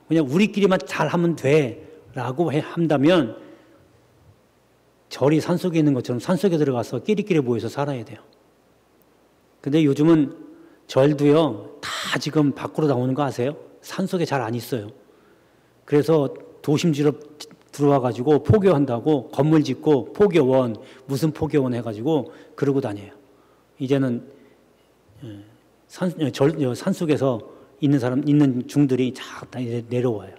그냥 우리끼리만 잘하면 돼라고 한다면 절이 산속에 있는 것처럼 산속에 들어가서 끼리끼리 모여서 살아야 돼요. 근데 요즘은 절도요, 다 지금 밖으로 나오는 거 아세요? 산속에 잘 안 있어요. 그래서 도심지로 들어와가지고 포교한다고 건물 짓고 포교원, 무슨 포교원 해가지고 그러고 다녀요. 이제는 산속에서 있는 중들이 다 이제 내려와요.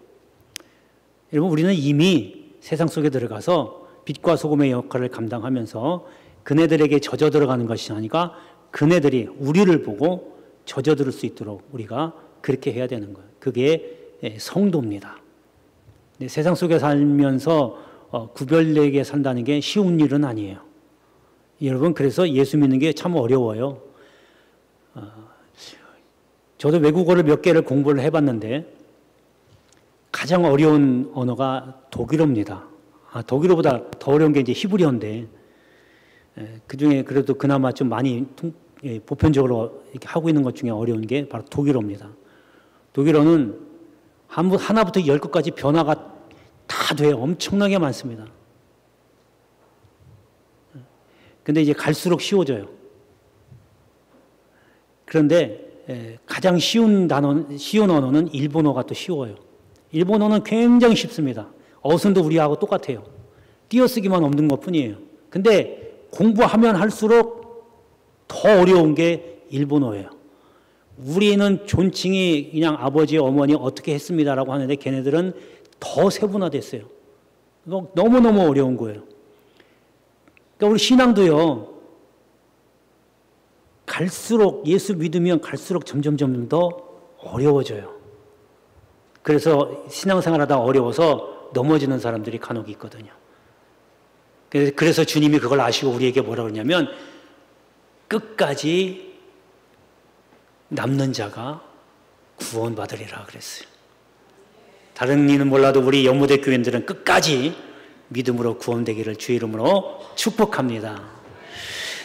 여러분, 우리는 이미 세상 속에 들어가서 빛과 소금의 역할을 감당하면서 그네들에게 젖어 들어가는 것이 아니라 그네들이 우리를 보고 젖어들 수 있도록 우리가 그렇게 해야 되는 거예요. 그게 성도입니다. 세상 속에 살면서 구별되게 산다는 게 쉬운 일은 아니에요. 여러분, 그래서 예수 믿는 게 참 어려워요. 저도 외국어를 몇 개를 공부를 해봤는데 가장 어려운 언어가 독일어입니다. 독일어보다 더 어려운 게 이제 히브리어인데 그 중에 그래도 그나마 좀 많이 보편적으로 이렇게 하고 있는 것 중에 어려운 게 바로 독일어입니다. 독일어는 하나부터 10것까지 변화가 다 돼요. 엄청나게 많습니다. 근데 이제 갈수록 쉬워져요. 그런데 가장 쉬운 언어는 일본어가 또 쉬워요. 일본어는 굉장히 쉽습니다. 어순도 우리하고 똑같아요. 띄어쓰기만 없는 것 뿐이에요. 근데 공부하면 할수록 더 어려운 게 일본어예요. 우리는 존칭이 그냥 아버지, 어머니 어떻게 했습니다라고 하는데 걔네들은 더 세분화됐어요. 너무너무 어려운 거예요. 그러니까 우리 신앙도요, 갈수록 예수 믿으면 갈수록 점점 더 어려워져요. 그래서 신앙생활하다 어려워서 넘어지는 사람들이 간혹 있거든요. 그래서 주님이 그걸 아시고 우리에게 뭐라고 그러냐면 끝까지 남는 자가 구원받으리라 그랬어요. 다른 이는 몰라도 우리 영무대 교인들은 끝까지 믿음으로 구원되기를 주의 이름으로 축복합니다.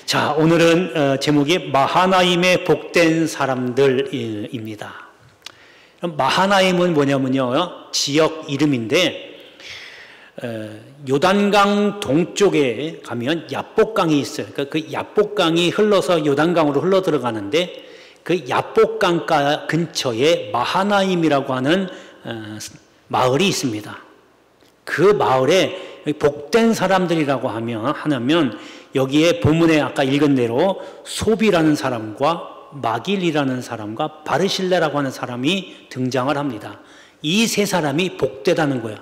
자, 오늘은 제목이 마하나임의 복된 사람들입니다. 마하나임은 뭐냐면요, 지역 이름인데 요단강 동쪽에 가면 야복강이 있어요. 그러니까 그 야복강이 흘러서 요단강으로 흘러 들어가는데 그 야복강 근처에 마하나임이라고 하는 마을이 있습니다. 그 마을에 복된 사람들이라고 하면 여기에 본문에 아까 읽은 대로 소비라는 사람과 마길이라는 사람과 바르실레라고 하는 사람이 등장을 합니다. 이 세 사람이 복되다는 거예요.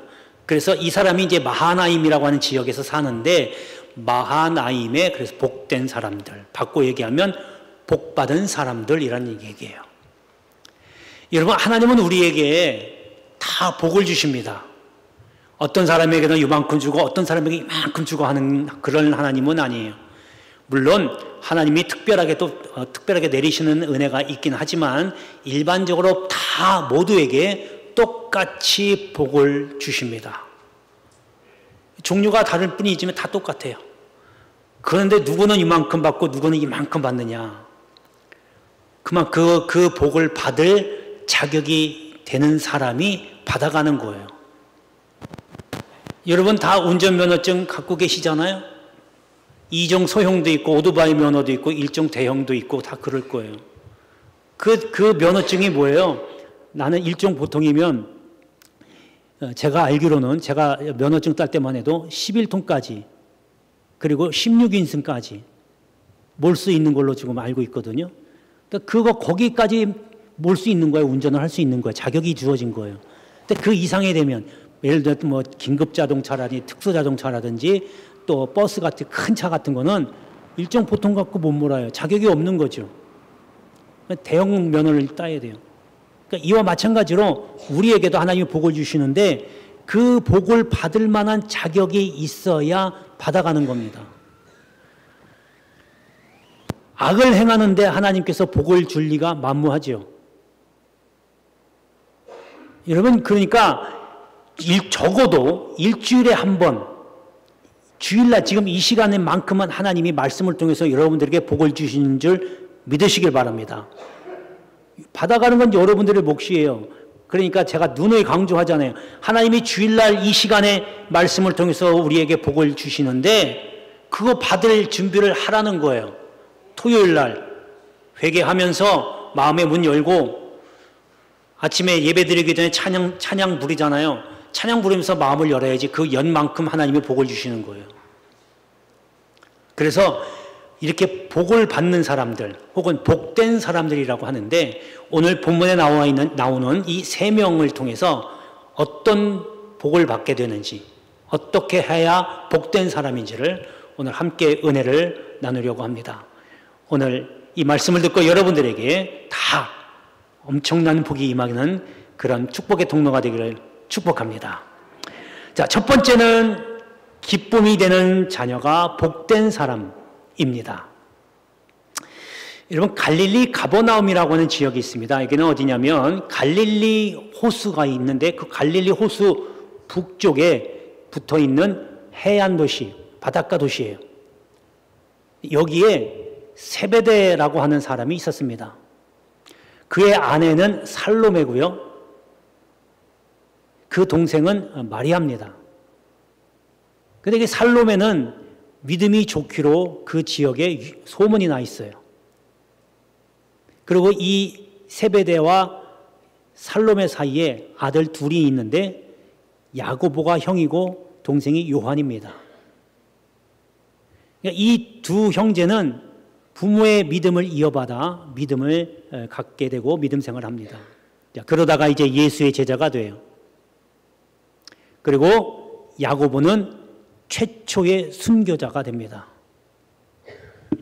그래서 이 사람이 이제 마하나임이라고 하는 지역에서 사는데 마하나임의 그래서 복된 사람들, 바꿔 얘기하면 복받은 사람들이라는 얘기예요. 여러분, 하나님은 우리에게 다 복을 주십니다. 어떤 사람에게는 이만큼 주고 어떤 사람에게 이만큼 주고 하는 그런 하나님은 아니에요. 물론 하나님이 특별하게 내리시는 은혜가 있긴 하지만 일반적으로 다 모두에게 똑같이 복을 주십니다. 종류가 다를 뿐이지만 다 똑같아요. 그런데 누구는 이만큼 받고 누구는 이만큼 받느냐. 그만 그 복을 받을 자격이 되는 사람이 받아가는 거예요. 여러분 다 운전면허증 갖고 계시잖아요. 2종 소형도 있고 오토바이 면허도 있고 1종 대형도 있고 다 그럴 거예요. 그 면허증이 뭐예요? 나는 1종 보통이면 제가 알기로는 제가 면허증 딸 때만 해도 11톤까지 그리고 16인승까지 몰 수 있는 걸로 지금 알고 있거든요. 그러니까 거기까지 몰 수 있는 거예요. 운전을 할 수 있는 거예요. 자격이 주어진 거예요. 근데 그 이상이 되면 예를 들어 뭐 긴급자동차라든지 특수자동차라든지 또 버스 같은 큰 차 같은 거는 일정 보통 갖고 못 몰아요. 자격이 없는 거죠. 대형 면허를 따야 돼요. 그러니까 이와 마찬가지로 우리에게도 하나님이 복을 주시는데 그 복을 받을 만한 자격이 있어야 받아가는 겁니다. 악을 행하는데 하나님께서 복을 줄 리가 만무하죠. 여러분, 그러니까 적어도 일주일에 한 번, 주일날 지금 이 시간에만큼은 하나님이 말씀을 통해서 여러분들에게 복을 주시는 줄 믿으시길 바랍니다. 받아가는 건 여러분들의 몫이에요. 그러니까 제가 누누이 강조하잖아요. 하나님이 주일날 이 시간에 말씀을 통해서 우리에게 복을 주시는데 그거 받을 준비를 하라는 거예요. 토요일날 회개하면서 마음의 문 열고 아침에 예배드리기 전에 찬양 부르잖아요. 찬양 부르면서 마음을 열어야지 그 연만큼 하나님이 복을 주시는 거예요. 그래서 이렇게 복을 받는 사람들 혹은 복된 사람들이라고 하는데 오늘 본문에 나오는 이 세 명을 통해서 어떤 복을 받게 되는지 어떻게 해야 복된 사람인지를 오늘 함께 은혜를 나누려고 합니다. 오늘 이 말씀을 듣고 여러분들에게 다 엄청난 복이 임하는 그런 축복의 통로가 되기를 축복합니다. 자, 첫 번째는 기쁨이 되는 자녀가 복된 사람입니다. 여러분, 갈릴리 가버나움이라고 하는 지역이 있습니다. 여기는 어디냐면 갈릴리 호수가 있는데 그 갈릴리 호수 북쪽에 붙어 있는 해안 도시, 바닷가 도시예요. 여기에 세베대라고 하는 사람이 있었습니다. 그의 아내는 살로메고요. 그 동생은 마리아입니다. 그런데 살로메는 믿음이 좋기로 그 지역에 소문이 나 있어요. 그리고 이 세베대와 살로메 사이에 아들 둘이 있는데 야고보가 형이고 동생이 요한입니다. 이 두 형제는 부모의 믿음을 이어받아 믿음을 갖게 되고 믿음 생활을 합니다. 그러다가 이제 예수의 제자가 돼요. 그리고 야고보는 최초의 순교자가 됩니다.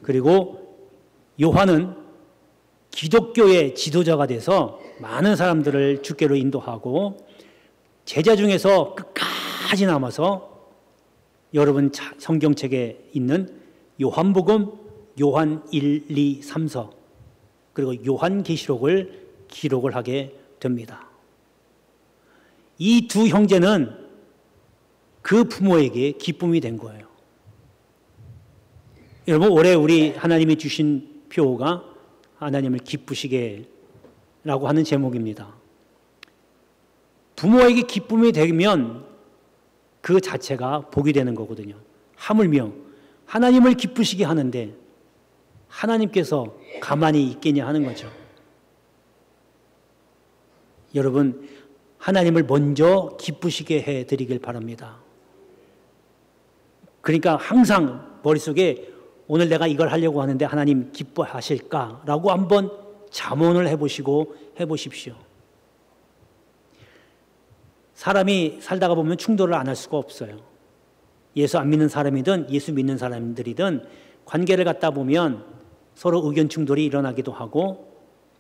그리고 요한은 기독교의 지도자가 돼서 많은 사람들을 주께로 인도하고 제자 중에서 끝까지 남아서 여러분 성경책에 있는 요한복음, 요한 1, 2, 3서 그리고 요한계시록을 기록을 하게 됩니다. 이 두 형제는 그 부모에게 기쁨이 된 거예요. 여러분, 올해 우리 하나님이 주신 표가 하나님을 기쁘시게 라고 하는 제목입니다. 부모에게 기쁨이 되면 그 자체가 복이 되는 거거든요. 하물며 하나님을 기쁘시게 하는데 하나님께서 가만히 있겠냐 하는 거죠. 여러분, 하나님을 먼저 기쁘시게 해드리길 바랍니다. 그러니까 항상 머릿속에 오늘 내가 이걸 하려고 하는데 하나님 기뻐하실까라고 한번 잠언을 해보십시오. 사람이 살다가 보면 충돌을 안 할 수가 없어요. 예수 안 믿는 사람이든 예수 믿는 사람들이든 관계를 갖다 보면 서로 의견 충돌이 일어나기도 하고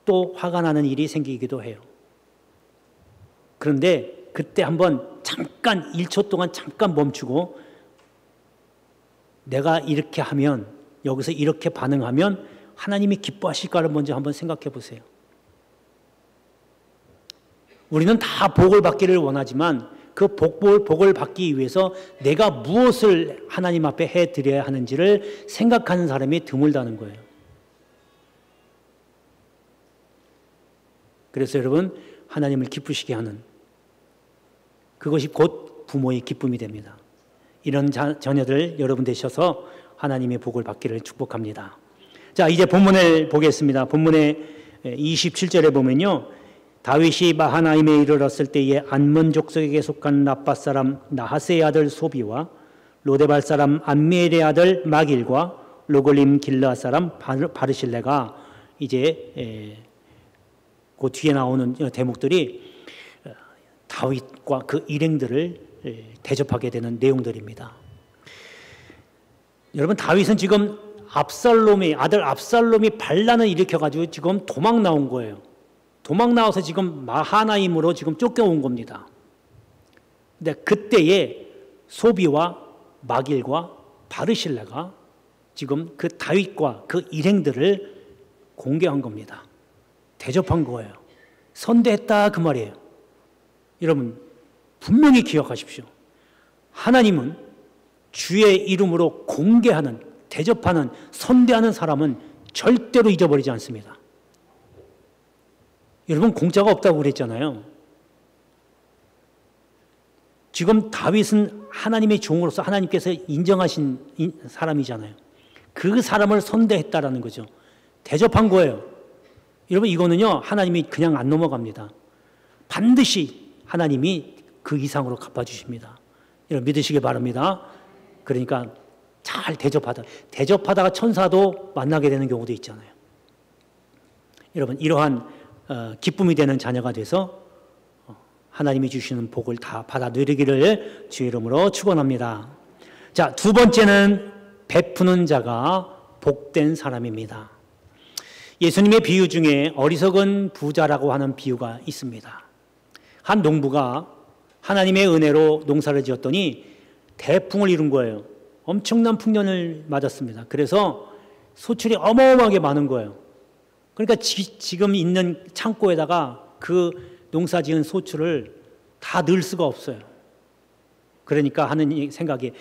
또 화가 나는 일이 생기기도 해요. 그런데 그때 한번 잠깐 1초 동안 잠깐 멈추고 내가 이렇게 하면 여기서 이렇게 반응하면 하나님이 기뻐하실까를 먼저 한번 생각해 보세요. 우리는 다 복을 받기를 원하지만 그 복을 받기 위해서 내가 무엇을 하나님 앞에 해드려야 하는지를 생각하는 사람이 드물다는 거예요. 그래서 여러분, 하나님을 기쁘시게 하는 그것이 곧 부모의 기쁨이 됩니다. 이런 자녀들 여러분 되셔서 하나님의 복을 받기를 축복합니다. 자, 이제 본문을 보겠습니다. 본문의 27절에 보면요, 다윗이 마하나임에 이르렀을 때에 안몬 족속에게 속한 라빠 사람 나하스의 아들 소비와 로데발 사람 암미엘의 아들 마길과 로골림 길르앗 사람 바르실레가 이제 그 뒤에 나오는 대목들이 다윗과 그 일행들을 대접하게 되는 내용들입니다. 여러분, 다윗은 지금 아들 압살롬이 반란을 일으켜가지고 지금 도망 나온 거예요. 도망 나와서 지금 마하나임으로 지금 쫓겨온 겁니다. 근데 그때에 소비와 마길과 바르실레가 지금 그 다윗과 그 일행들을 공개한 겁니다. 대접한 거예요. 선대했다 그 말이에요. 여러분, 분명히 기억하십시오. 하나님은 주의 이름으로 공개하는, 대접하는, 선대하는 사람은 절대로 잊어버리지 않습니다. 여러분, 공짜가 없다고 그랬잖아요. 지금 다윗은 하나님의 종으로서 하나님께서 인정하신 사람이잖아요. 그 사람을 선대했다라는 거죠. 대접한 거예요. 여러분 이거는요 하나님이 그냥 안 넘어갑니다. 반드시 하나님이 그 이상으로 갚아주십니다. 여러분 믿으시기 바랍니다. 그러니까 잘 대접하다가 천사도 만나게 되는 경우도 있잖아요. 여러분 이러한 기쁨이 되는 자녀가 돼서 하나님이 주시는 복을 다 받아 누리기를 주의 이름으로 축원합니다. 자, 두 번째는 베푸는 자가 복된 사람입니다. 예수님의 비유 중에 어리석은 부자라고 하는 비유가 있습니다. 한 농부가 하나님의 은혜로 농사를 지었더니 대풍을 이룬 거예요. 엄청난 풍년을 맞았습니다. 그래서 소출이 어마어마하게 많은 거예요. 그러니까 지금 있는 창고에다가 그 농사 지은 소출을 다 넣을 수가 없어요. 그러니까 하는 생각이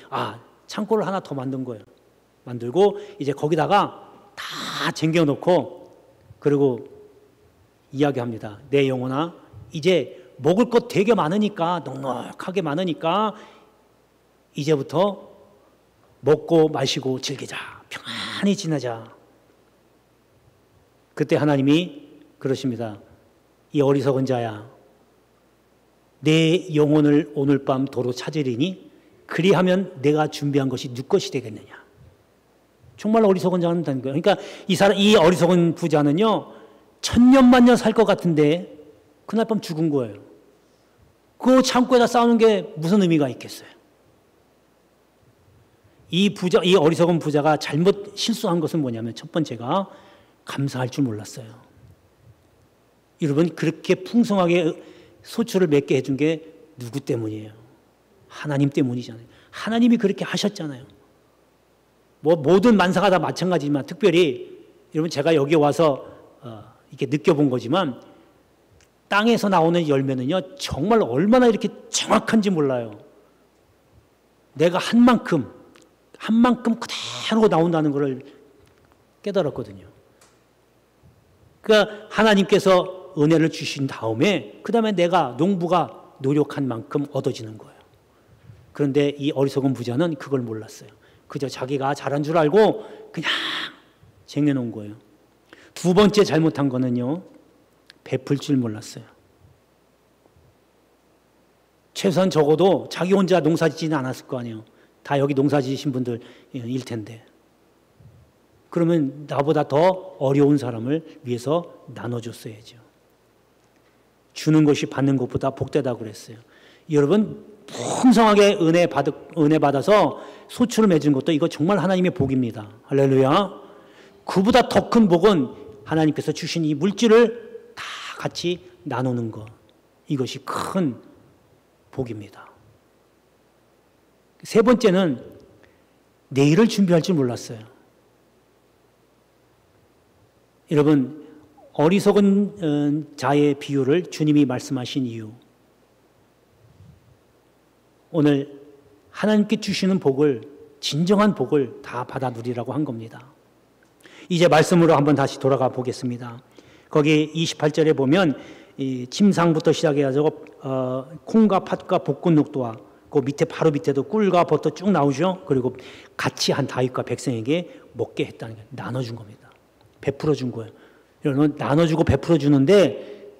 창고를 하나 더 만든 거예요. 만들고 이제 거기다가 다 쟁겨놓고 그리고 이야기합니다. 내 영혼아 이제 먹을 것 되게 많으니까 넉넉하게 많으니까 이제부터 먹고 마시고 즐기자. 평안히 지내자. 그때 하나님이 그러십니다. 이 어리석은 자야 내 영혼을 오늘 밤 도로 찾으리니 그리하면 내가 준비한 것이 네 것이 되겠느냐. 정말 어리석은 자는 다는 거예요. 그러니까 이 어리석은 부자는요 1000년만년 살 것 같은데 그날 밤 죽은 거예요. 그 창고에다 쌓는 게 무슨 의미가 있겠어요. 이 어리석은 부자가 잘못 실수한 것은 뭐냐면 첫 번째가 감사할 줄 몰랐어요. 여러분 그렇게 풍성하게 소출을 맺게 해준 게 누구 때문이에요? 하나님 때문이잖아요. 하나님이 그렇게 하셨잖아요. 뭐 모든 만사가 다 마찬가지지만 특별히 여러분 제가 여기 와서 이렇게 느껴본 거지만 땅에서 나오는 열매는요 정말 얼마나 이렇게 정확한지 몰라요. 내가 한 만큼 그대로 나온다는 것을 깨달았거든요. 그러니까 하나님께서 은혜를 주신 다음에 그 다음에 농부가 노력한 만큼 얻어지는 거예요. 그런데 이 어리석은 부자는 그걸 몰랐어요. 그저 자기가 잘한 줄 알고 그냥 쟁여놓은 거예요. 두 번째 잘못한 거는요 베풀 줄 몰랐어요. 최소한 적어도 자기 혼자 농사 짓지는 않았을 거 아니에요. 다 여기 농사 지으신 분들일 텐데 그러면 나보다 더 어려운 사람을 위해서 나눠줬어야죠. 주는 것이 받는 것보다 복되다고 그랬어요. 여러분 풍성하게 은혜 받아서 소출을 맺은 것도 이거 정말 하나님의 복입니다. 할렐루야. 그보다 더 큰 복은 하나님께서 주신 이 물질을 다 같이 나누는 것. 이것이 큰 복입니다. 세 번째는 내일을 준비할 줄 몰랐어요. 여러분 어리석은 자의 비유를 주님이 말씀하신 이유 오늘 하나님께 주시는 복을 진정한 복을 다 받아 누리라고 한 겁니다. 이제 말씀으로 한번 다시 돌아가 보겠습니다. 거기 28절에 보면 이 침상부터 시작해가지고 콩과 팥과 볶은육도와 그 밑에 바로 밑에도 꿀과 버터 쭉 나오죠. 그리고 같이 한 다윗과 백성에게 먹게 했다는 거예요. 나눠준 겁니다. 베풀어 준 거예요. 여러분 나눠주고 베풀어 주는데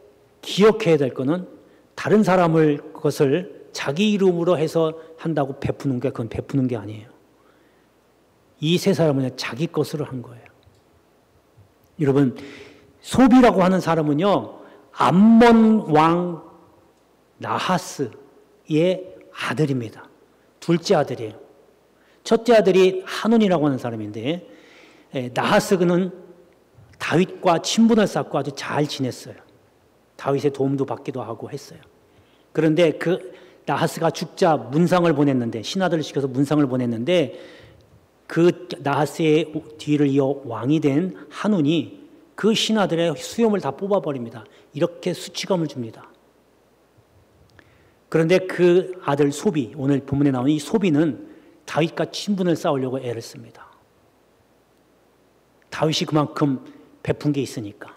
기억해야 될 거는 다른 사람을 그것을 자기 이름으로 해서 한다고 베푸는 게 그건 베푸는 게 아니에요. 이 세 사람은 자기 것으로 한 거예요. 여러분 소비라고 하는 사람은요 암몬 왕 나하스의 아들입니다. 둘째 아들이에요. 첫째 아들이 한온이라고 하는 사람인데 나하스는 다윗과 친분을 쌓고 아주 잘 지냈어요. 다윗의 도움도 받기도 하고 했어요. 그런데 그 나하스가 죽자 문상을 보냈는데 신하들을 시켜서 문상을 보냈는데 그 나하스의 뒤를 이어 왕이 된 한운이 그 신하들의 수염을 다 뽑아버립니다. 이렇게 수치감을 줍니다. 그런데 그 아들 소비, 오늘 본문에 나오는 이 소비는 다윗과 친분을 쌓으려고 애를 씁니다. 다윗이 그만큼 베푼 게 있으니까.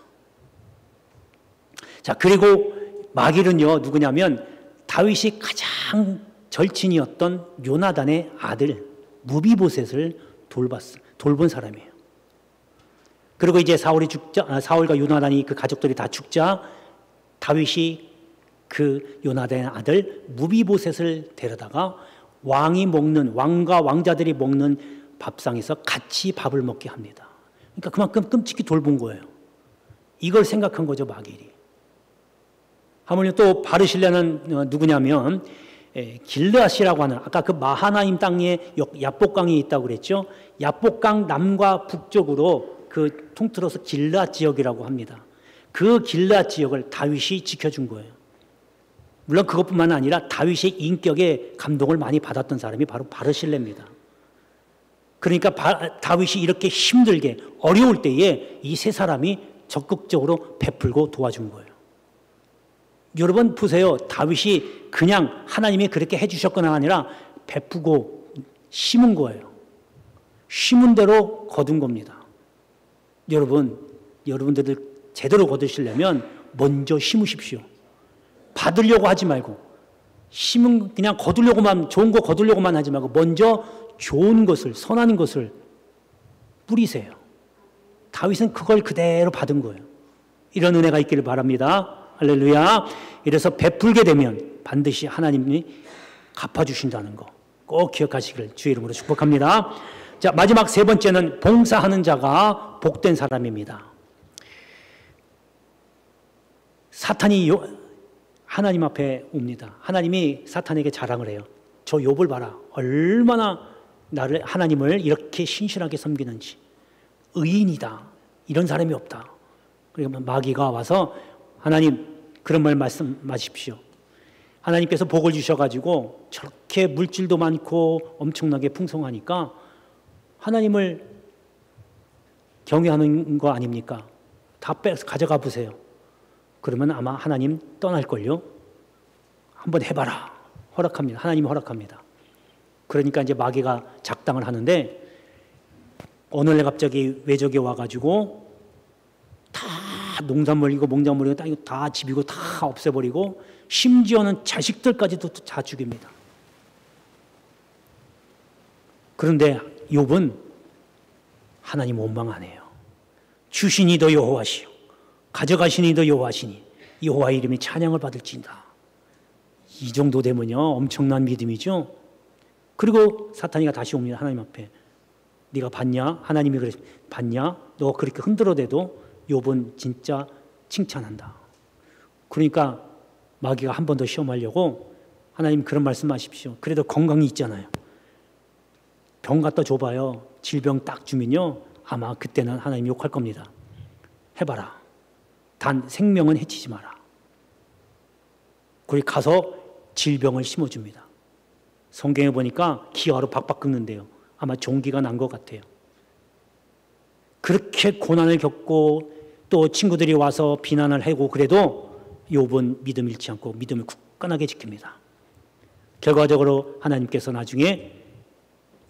자, 그리고 마길은요, 누구냐면 다윗이 가장 절친이었던 요나단의 아들 무비보셋을 돌본 사람이에요. 그리고 이제 사울과 요나단이 그 가족들이 다 죽자 다윗이 그 요나단의 아들 무비보셋을 데려다가 왕과 왕자들이 먹는 밥상에서 같이 밥을 먹게 합니다. 그러니까 그만큼 끔찍히 돌본 거예요. 이걸 생각한 거죠, 마길이. 하물며 또 바르실레는 누구냐면 길르앗이라고 하는, 아까 그 마하나임 땅에 야복강이 있다고 그랬죠. 야복강 남과 북쪽으로 그 통틀어서 길르앗 지역이라고 합니다. 그 길르앗 지역을 다윗이 지켜준 거예요. 물론 그것뿐만 아니라 다윗의 인격에 감동을 많이 받았던 사람이 바로 바르실레입니다. 그러니까 다윗이 이렇게 힘들게 어려울 때에 이 세 사람이 적극적으로 베풀고 도와준 거예요. 여러분 보세요. 다윗이 그냥 하나님이 그렇게 해주셨거나 아니라 베푸고 심은 거예요. 심은 대로 거둔 겁니다. 여러분들 제대로 거두시려면 먼저 심으십시오. 받으려고 하지 말고, 심은 그냥 거두려고만, 좋은 거 거두려고만 하지 말고 먼저 좋은 것을, 선한 것을 뿌리세요. 다윗은 그걸 그대로 받은 거예요. 이런 은혜가 있기를 바랍니다. 할렐루야. 이래서 베풀게 되면 반드시 하나님이 갚아주신다는 거 꼭 기억하시기를 주의 이름으로 축복합니다. 자, 마지막 세 번째는 봉사하는 자가 복된 사람입니다. 사탄이 하나님 앞에 옵니다. 하나님이 사탄에게 자랑을 해요. 저 욥을 봐라. 얼마나 하나님을 이렇게 신실하게 섬기는지. 의인이다. 이런 사람이 없다. 그러면 마귀가 와서 하나님 그런 말 말씀하십시오. 하나님께서 복을 주셔가지고 저렇게 물질도 많고 엄청나게 풍성하니까 하나님을 경외하는 거 아닙니까? 다 빼서 가져가 보세요. 그러면 아마 하나님 떠날걸요? 한번 해봐라. 허락합니다. 하나님이 허락합니다. 그러니까 이제 마귀가 작당을 하는데 어느 날 갑자기 외적이 와가지고 다 농산물이고 몽작물이고 땅 다 집이고 다 없애버리고 심지어는 자식들까지도 다 죽입니다. 그런데 욥은 하나님 원망 안 해요. 주신 이도 여호와시요 가져가신 이도 여호와시니 여호와 이름이 찬양을 받을지인다. 이 정도 되면요 엄청난 믿음이죠. 그리고 사탄이가 다시 옵니다. 하나님 앞에. 네가 봤냐? 하나님이 그래 봤냐? 너 그렇게 흔들어대도 욥은 진짜 칭찬한다. 그러니까 마귀가 한 번 더 시험하려고 하나님 그런 말씀하십시오. 그래도 건강이 있잖아요. 병 갖다 줘봐요. 질병 딱 주면요 아마 그때는 하나님 욕할 겁니다. 해봐라. 단 생명은 해치지 마라. 거기 가서 질병을 심어줍니다. 성경에 보니까 기아로 박박 긁는데요. 아마 종기가 난 것 같아요. 그렇게 고난을 겪고 또 친구들이 와서 비난을 하고 그래도 욥은 믿음 잃지 않고 믿음을 굳건하게 지킵니다. 결과적으로 하나님께서 나중에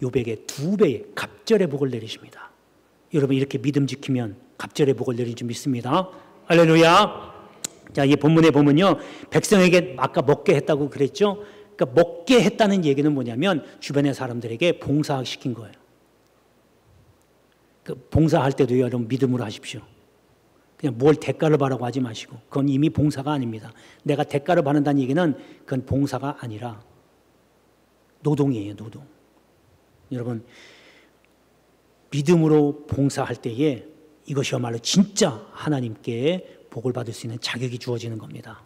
욥에게 2배의 갑절의 복을 내리십니다. 여러분 이렇게 믿음 지키면 갑절의 복을 내리는 줄 믿습니다. 할렐루야. 자, 이 본문에 보면요 백성에게 아까 먹게 했다고 그랬죠. 그러니까 먹게 했다는 얘기는 뭐냐면 주변의 사람들에게 봉사시킨 거예요. 그 봉사할 때도 여러분 믿음으로 하십시오. 그냥 뭘 대가를 바라고 하지 마시고 그건 이미 봉사가 아닙니다. 내가 대가를 받는다는 얘기는 그건 봉사가 아니라 노동이에요. 노동. 여러분 믿음으로 봉사할 때에 이것이야말로 진짜 하나님께 복을 받을 수 있는 자격이 주어지는 겁니다.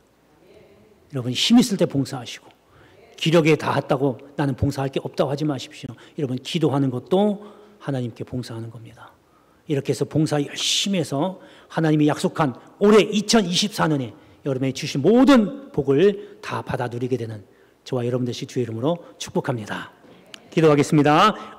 여러분 힘 있을 때 봉사하시고 기력에 닿았다고 나는 봉사할 게 없다고 하지 마십시오. 여러분 기도하는 것도 하나님께 봉사하는 겁니다. 이렇게 해서 봉사 열심히 해서 하나님이 약속한 올해 2024년에 여러분이 주신 모든 복을 다 받아 누리게 되는 저와 여러분 되시 주의 이름으로 축복합니다. 기도하겠습니다.